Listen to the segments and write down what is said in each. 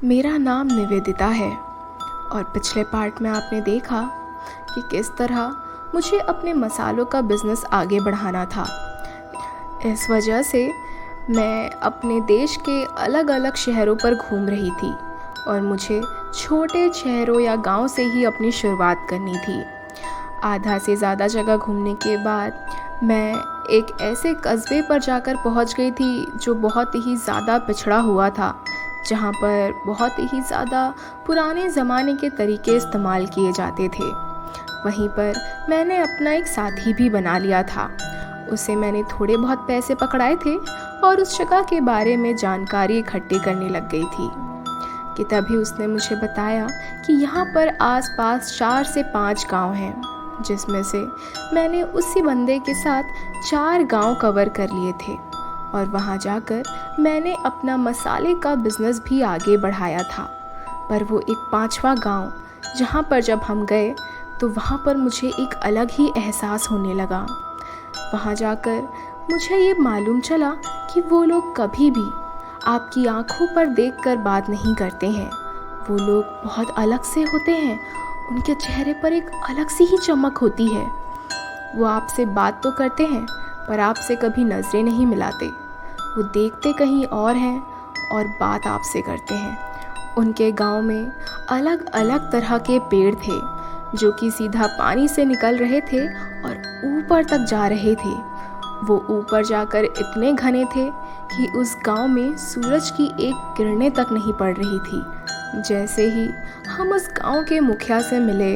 मेरा नाम निवेदिता है और पिछले पार्ट में आपने देखा कि किस तरह मुझे अपने मसालों का बिज़नेस आगे बढ़ाना था। इस वजह से मैं अपने देश के अलग अलग शहरों पर घूम रही थी और मुझे छोटे शहरों या गांव से ही अपनी शुरुआत करनी थी। आधा से ज़्यादा जगह घूमने के बाद मैं एक ऐसे कस्बे पर जाकर पहुंच गई थी जो बहुत ही ज़्यादा पिछड़ा हुआ था, जहाँ पर बहुत ही ज़्यादा पुराने ज़माने के तरीके इस्तेमाल किए जाते थे। वहीं पर मैंने अपना एक साथी भी बना लिया था। उसे मैंने थोड़े बहुत पैसे पकड़ाए थे और उस जगह के बारे में जानकारी इकट्ठी करने लग गई थी कि तभी उसने मुझे बताया कि यहाँ पर आसपास 4 से 5 गांव हैं, जिसमें से मैंने उसी बंदे के साथ 4 गांव कवर कर लिए थे और वहाँ जाकर मैंने अपना मसाले का बिज़नेस भी आगे बढ़ाया था। पर वो एक 5वां गांव जहाँ पर जब हम गए तो वहाँ पर मुझे एक अलग ही एहसास होने लगा। वहाँ जाकर मुझे ये मालूम चला कि वो लोग कभी भी आपकी आंखों पर देखकर बात नहीं करते हैं। वो लोग बहुत अलग से होते हैं, उनके चेहरे पर एक अलग सी ही चमक होती है। वो आपसे बात तो करते हैं पर आपसे कभी नज़रें नहीं मिलाते। वो देखते कहीं और हैं और बात आपसे करते हैं। उनके गांव में अलग अलग तरह के पेड़ थे जो कि सीधा पानी से निकल रहे थे और ऊपर तक जा रहे थे। वो ऊपर जाकर इतने घने थे कि उस गांव में सूरज की एक किरणें तक नहीं पड़ रही थी। जैसे ही हम उस गांव के मुखिया से मिले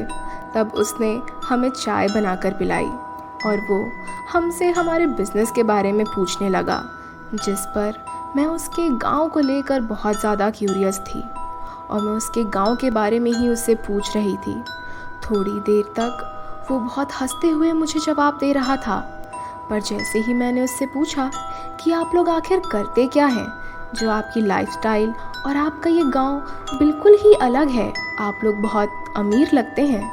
तब उसने हमें चाय बनाकर पिलाई और वो हमसे हमारे बिज़नेस के बारे में पूछने लगा, जिस पर मैं उसके गांव को लेकर बहुत ज़्यादा क्यूरियस थी और मैं उसके गांव के बारे में ही उससे पूछ रही थी। थोड़ी देर तक वो बहुत हंसते हुए मुझे जवाब दे रहा था, पर जैसे ही मैंने उससे पूछा कि आप लोग आखिर करते क्या हैं, जो आपकी लाइफस्टाइल और आपका ये गांव बिल्कुल ही अलग है, आप लोग बहुत अमीर लगते हैं।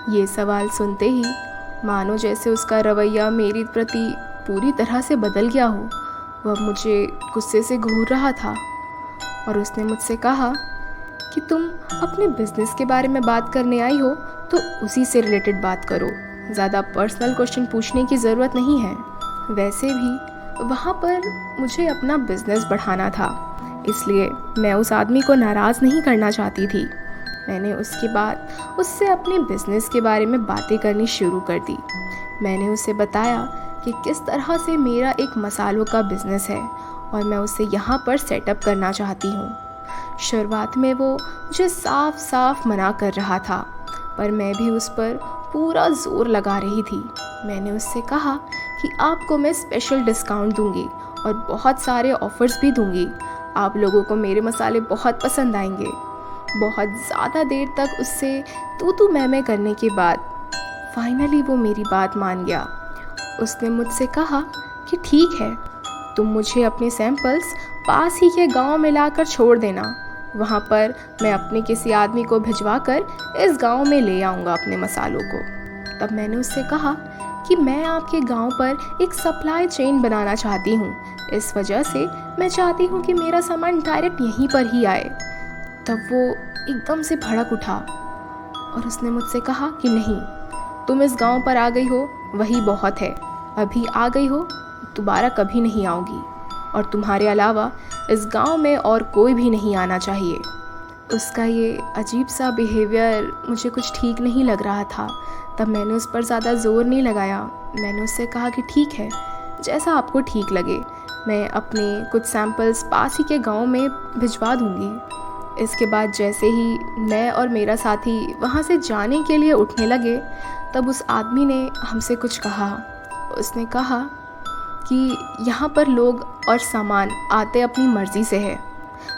ये सवाल सुनते ही मानो जैसे उसका रवैया मेरी प्रति पूरी तरह से बदल गया हो। वह मुझे गुस्से से घूर रहा था और उसने मुझसे कहा कि तुम अपने बिज़नेस के बारे में बात करने आई हो तो उसी से रिलेटेड बात करो, ज़्यादा पर्सनल क्वेश्चन पूछने की ज़रूरत नहीं है। वैसे भी वहाँ पर मुझे अपना बिज़नेस बढ़ाना था, इसलिए मैं उस आदमी को नाराज़ नहीं करना चाहती थी। मैंने उसके बाद उससे अपने बिज़नेस के बारे में बातें करनी शुरू कर दी। मैंने उसे बताया कि किस तरह से मेरा एक मसालों का बिज़नेस है और मैं उसे यहाँ पर सेटअप करना चाहती हूँ। शुरुआत में वो मुझे साफ साफ मना कर रहा था, पर मैं भी उस पर पूरा ज़ोर लगा रही थी। मैंने उससे कहा कि आपको मैं स्पेशल डिस्काउंट दूंगी और बहुत सारे ऑफ़र्स भी दूंगी। आप लोगों को मेरे मसाले बहुत पसंद आएंगे। बहुत ज़्यादा देर तक उससे तू मैं करने के बाद फाइनली वो मेरी बात मान गया। उसने मुझसे कहा कि ठीक है, तुम मुझे अपने सैंपल्स पास ही के गांव में लाकर छोड़ देना, वहाँ पर मैं अपने किसी आदमी को भिजवा कर इस गांव में ले आऊँगा अपने मसालों को। तब मैंने उससे कहा कि मैं आपके गांव पर एक सप्लाई चेन बनाना चाहती हूँ, इस वजह से मैं चाहती हूँ कि मेरा सामान डायरेक्ट यहीं पर ही आए। तब वो एकदम से भड़क उठा और उसने मुझसे कहा कि नहीं, तुम इस गांव पर आ गई हो वही बहुत है, अभी आ गई हो, दोबारा कभी नहीं आओगी और तुम्हारे अलावा इस गांव में और कोई भी नहीं आना चाहिए। उसका ये अजीब सा बिहेवियर मुझे कुछ ठीक नहीं लग रहा था। तब मैंने उस पर ज़्यादा ज़ोर नहीं लगाया। मैंने उससे कहा कि ठीक है, जैसा आपको ठीक लगे, मैं अपने कुछ सैंपल्स पास ही के गांव में भिजवा दूंगी। इसके बाद जैसे ही मैं और मेरा साथी वहाँ से जाने के लिए उठने लगे तब उस आदमी ने हमसे कुछ कहा। उसने कहा कि यहाँ पर लोग और सामान आते अपनी मर्ज़ी से है,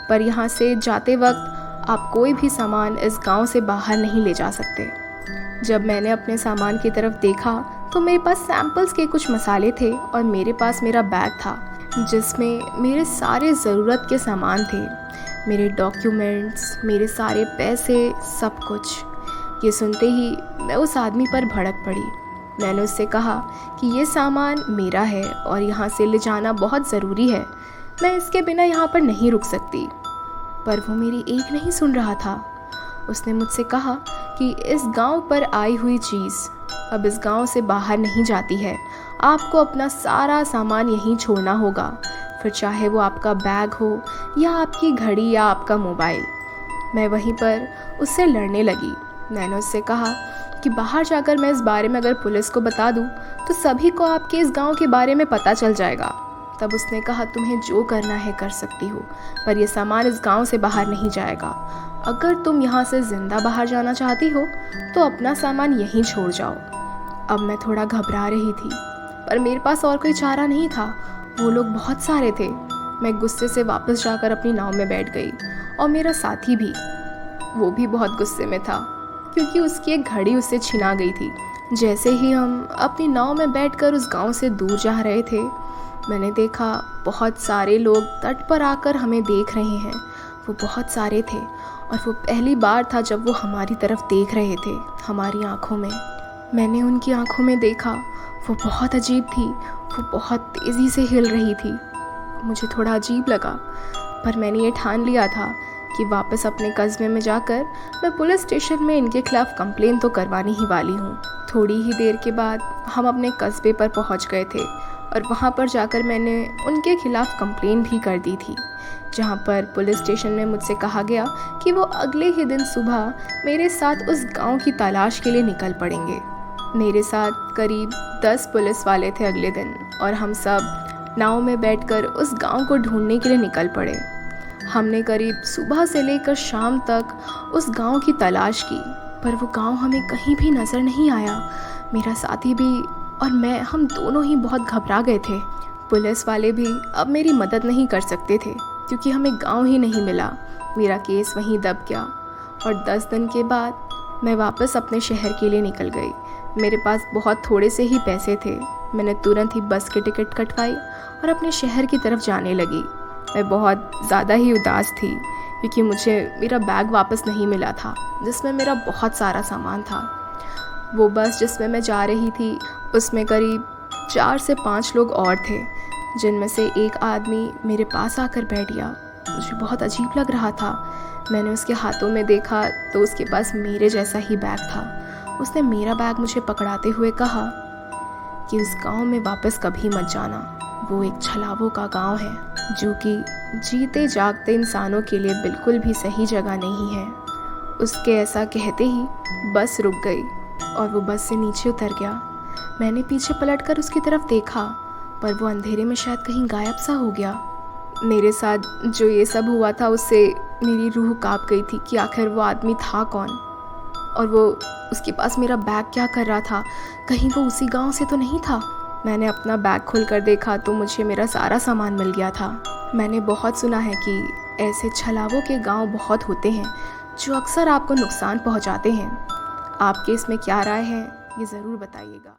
पर यहाँ से जाते वक्त आप कोई भी सामान इस गांव से बाहर नहीं ले जा सकते। जब मैंने अपने सामान की तरफ देखा तो मेरे पास सैंपल्स के कुछ मसाले थे और मेरे पास मेरा बैग था जिसमें मेरे सारे ज़रूरत के सामान थे, मेरे डॉक्यूमेंट्स, मेरे सारे पैसे, सब कुछ। ये सुनते ही मैं उस आदमी पर भड़क पड़ी। मैंने उससे कहा कि ये सामान मेरा है और यहाँ से ले जाना बहुत ज़रूरी है, मैं इसके बिना यहाँ पर नहीं रुक सकती। पर वो मेरी एक नहीं सुन रहा था। उसने मुझसे कहा कि इस गांव पर आई हुई चीज़ अब इस गांव से बाहर नहीं जाती है, आपको अपना सारा सामान यहीं छोड़ना होगा, फिर चाहे वो आपका बैग हो या आपकी घड़ी या आपका मोबाइल। मैं वहीं पर उससे लड़ने लगी। मैंने उससे कहा कि बाहर जाकर मैं इस बारे में अगर पुलिस को बता दूं तो सभी को आपके इस गांव के बारे में पता चल जाएगा। तब उसने कहा, तुम्हें जो करना है कर सकती हो, पर यह सामान इस गांव से बाहर नहीं जाएगा। अगर तुम यहाँ से ज़िंदा बाहर जाना चाहती हो तो अपना सामान यहीं छोड़ जाओ। अब मैं थोड़ा घबरा रही थी, पर मेरे पास और कोई चारा नहीं था। वो लोग बहुत सारे थे। मैं गुस्से से वापस जाकर अपनी नाव में बैठ गई और मेरा साथी भी। वो भी बहुत गुस्से में था क्योंकि उसकी एक घड़ी उससे छिना गई थी। जैसे ही हम अपनी नाव में बैठकर उस गांव से दूर जा रहे थे, मैंने देखा बहुत सारे लोग तट पर आकर हमें देख रहे हैं। वो बहुत सारे थे और वो पहली बार था जब वो हमारी तरफ देख रहे थे, हमारी आंखों में। मैंने उनकी आंखों में देखा, वो बहुत अजीब थी। वो बहुत तेज़ी से हिल रही थी। मुझे थोड़ा अजीब लगा, पर मैंने ये ठान लिया था कि वापस अपने कस्बे में जाकर मैं पुलिस स्टेशन में इनके खिलाफ़ कंप्लेन तो करवानी ही वाली हूँ। थोड़ी ही देर के बाद हम अपने कस्बे पर पहुँच गए थे और वहाँ पर जाकर मैंने उनके खिलाफ़ कंप्लेन भी कर दी थी, जहाँ पर पुलिस स्टेशन में मुझसे कहा गया कि वो अगले ही दिन सुबह मेरे साथ उस गांव की तलाश के लिए निकल पड़ेंगे। मेरे साथ करीब 10 पुलिस वाले थे अगले दिन और हम सब नाव में बैठकर उस गांव को ढूंढने के लिए निकल पड़े। हमने करीब सुबह से लेकर शाम तक उस गांव की तलाश की, पर वो गांव हमें कहीं भी नज़र नहीं आया। मेरा साथी भी और मैं, हम दोनों ही बहुत घबरा गए थे। पुलिस वाले भी अब मेरी मदद नहीं कर सकते थे क्योंकि हमें गांव ही नहीं मिला। मेरा केस वहीं दब गया और 10 दिन के बाद मैं वापस अपने शहर के लिए निकल गई। मेरे पास बहुत थोड़े से ही पैसे थे। मैंने तुरंत ही बस की टिकट कटवाई और अपने शहर की तरफ जाने लगी। मैं बहुत ज़्यादा ही उदास थी क्योंकि मुझे मेरा बैग वापस नहीं मिला था जिसमें मेरा बहुत सारा सामान था। वो बस जिसमें मैं जा रही थी उसमें करीब 4 से 5 लोग और थे, जिनमें से एक आदमी मेरे पास आकर बैठ गया। मुझे बहुत अजीब लग रहा था। मैंने उसके हाथों में देखा तो उसके पास मेरे जैसा ही बैग था। उसने मेरा बैग मुझे पकड़ाते हुए कहा कि उस गांव में वापस कभी मत जाना। वो एक छलावों का गांव है जो कि जीते जागते इंसानों के लिए बिल्कुल भी सही जगह नहीं है। उसके ऐसा कहते ही बस रुक गई और वो बस से नीचे उतर गया। मैंने पीछे पलटकर उसकी तरफ देखा, पर वो अंधेरे में शायद कहीं गायब सा हो गया। मेरे साथ जो ये सब हुआ था उससे मेरी रूह कांप गई थी कि आखिर वो आदमी था कौन और वो उसके पास मेरा बैग क्या कर रहा था। कहीं वो उसी गांव से तो नहीं था। मैंने अपना बैग खोलकर देखा तो मुझे मेरा सारा सामान मिल गया था। मैंने बहुत सुना है कि ऐसे छलावों के गांव बहुत होते हैं जो अक्सर आपको नुकसान पहुंचाते हैं। आपके इसमें क्या राय है, ये ज़रूर बताइएगा।